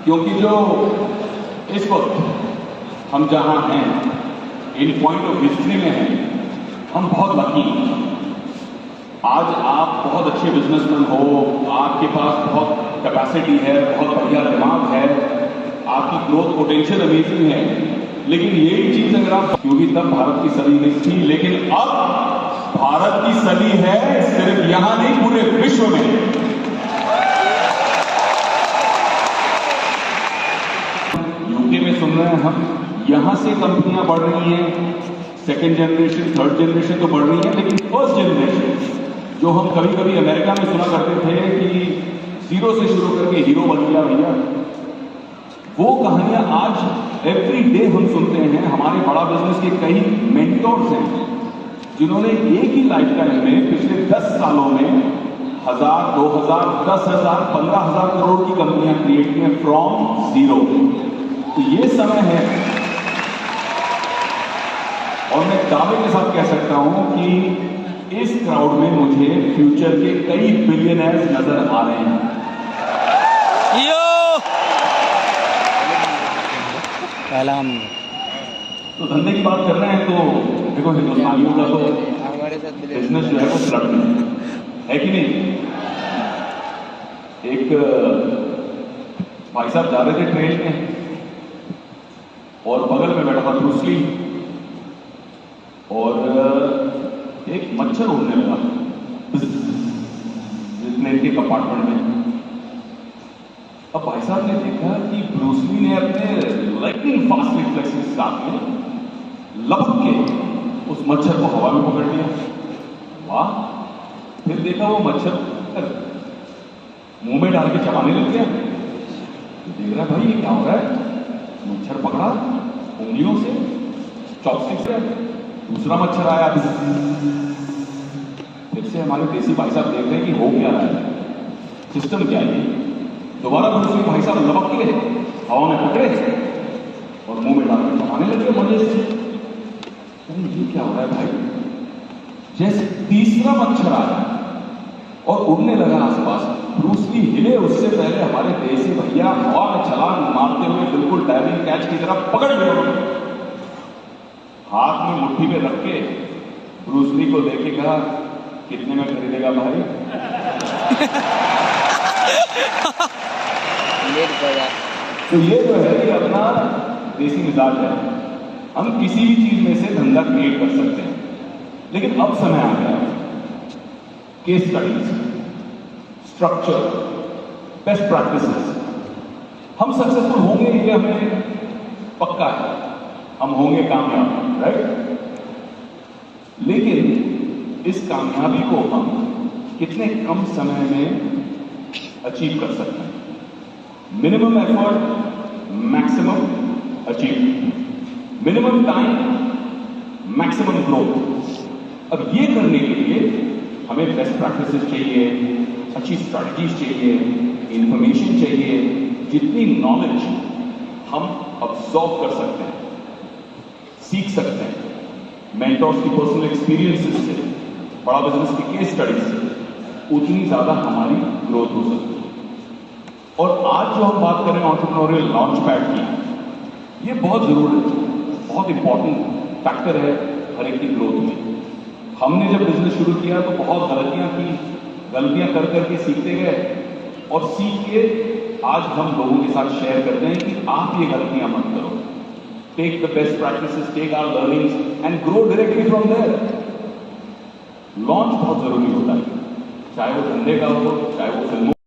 क्योंकि जो इस वक्त हम जहां हैं, इन पॉइंट ऑफ हिस्ट्री में हैं, हम बहुत लकी हैं। आज आप बहुत अच्छे बिजनेसमैन हो, आपके पास बहुत कैपेसिटी है, बहुत बढ़िया दिमाग है, आपकी ग्रोथ पोटेंशियल अमेजिंग है, लेकिन यही चीज अगर आप, क्योंकि तब भारत की सदी नहीं थी, लेकिन अब भारत की सदी है, सिर्फ यहां नहीं पूरे विश्व में। यूके में सुन रहे हैं हम, यहां से कंपनियां बढ़ रही हैं, सेकेंड जनरेशन थर्ड जनरेशन तो बढ़ रही है, लेकिन फर्स्ट जनरेशन जो हम कभी कभी अमेरिका में सुना करते थे कि जीरो से शुरू करके हीरो बन गया भैया, वो कहानियां आज एवरी डे हम सुनते हैं। हमारे बड़ा बिजनेस के कई मेंटोर्स हैं जिन्होंने एक ही लाइफ टाइम में पिछले 10 सालों में 1000, 2000, 10,000, 15,000 करोड़ की कंपनियां क्रिएट की हैं फ्रॉम जीरो। तो ये समय है, और मैं दावे के साथ कह सकता हूं कि इस क्राउड में मुझे फ्यूचर के कई बिलियनर्स नजर आ रहे हैं। तो धंधे की बात कर रहे हैं तो देखो, हिंदुस्तानियों का तो बिजनेस जो है वो फ्लड में है कि नहीं। एक भाई साहब जा रहे थे ट्रेन में और बगल में बैठा था ब्रूस ली, और एक मच्छर उड़ने लगा प्लेन के कंपार्टमेंट में। अब भाई साहब ने देखा कि ब्रूस ली ने अपने लाइटनिंग फास्ट रिफ्लेक्सेस के साथ में लपक के उस मच्छर को हवा में पकड़ लिया। वाह! फिर देखा वो मच्छर मुंह में डाल के चबाने लग गया। देख रहा भाई ये क्या हो रहा है, मच्छर पकड़ा उंगलियों से, चॉपस्टिक से, दूसरा मच्छर आया। फिर से हमारे देसी भाई साहब देख रहे हैं कि हो क्या रहा है, सिस्टम क्या है। दोबारा ब्रूस ली भाई साहब लपक के हवा में पकड़े और मुंह में डाल के चबाने लगे मजे से। ये क्या हो रहा है भाई। जैसे तीसरा मच्छर आया और उड़ने लगा आसपास, ब्रूस ली हिले उससे पहले हमारे देसी भैया हवा में छलांग मारते हुए बिल्कुल डाइविंग कैच की तरह पकड़ लिए, हाथ में मुट्ठी में रख के ब्रूस ली को देख के कहा, कितने में खरीदेगा भाई? तो ये जो है ये अपना देसी मिजाज है। हम किसी भी चीज में से धंधा क्रिएट कर सकते हैं, लेकिन अब समय आ गया case studies, structure, best practices. हम सक्सेसफुल होंगे ये हमें पक्का है, हम होंगे कामयाब, राइट। लेकिन इस कामयाबी को हम कितने कम समय में अचीव कर सकते हैं। Minimum effort, maximum achievement, minimum time, maximum growth. अब ये करने के लिए हमें बेस्ट प्रैक्टिसेस चाहिए, अच्छी स्ट्रैटेजीज चाहिए, इंफॉर्मेशन चाहिए, जितनी नॉलेज हम अब्सॉर्ब कर सकते हैं, सीख सकते हैं, मेंटर्स की पर्सनल एक्सपीरियंसेस से, बड़ा बिजनेस की केस स्टडीज से, उतनी ज्यादा हमारी ग्रोथ हो सकती है। और आज जो हम बात कर रहे हैं एंटरप्रेन्योरियल लॉन्च पैड की, ये बहुत जरूरी है, बहुत इंपॉर्टेंट फैक्टर है हर एक की ग्रोथ में। हमने जब बिजनेस शुरू किया तो बहुत गलतियां की, गलतियां कर करके सीखते गए, और सीख के आज हम लोगों के साथ शेयर करते हैं कि आप ये गलतियां मत करो। Take the best practices, take our learnings and grow directly from there. Launch बहुत जरूरी होता है, चाहे वो धंधे का हो, चाहे वो फिल्मों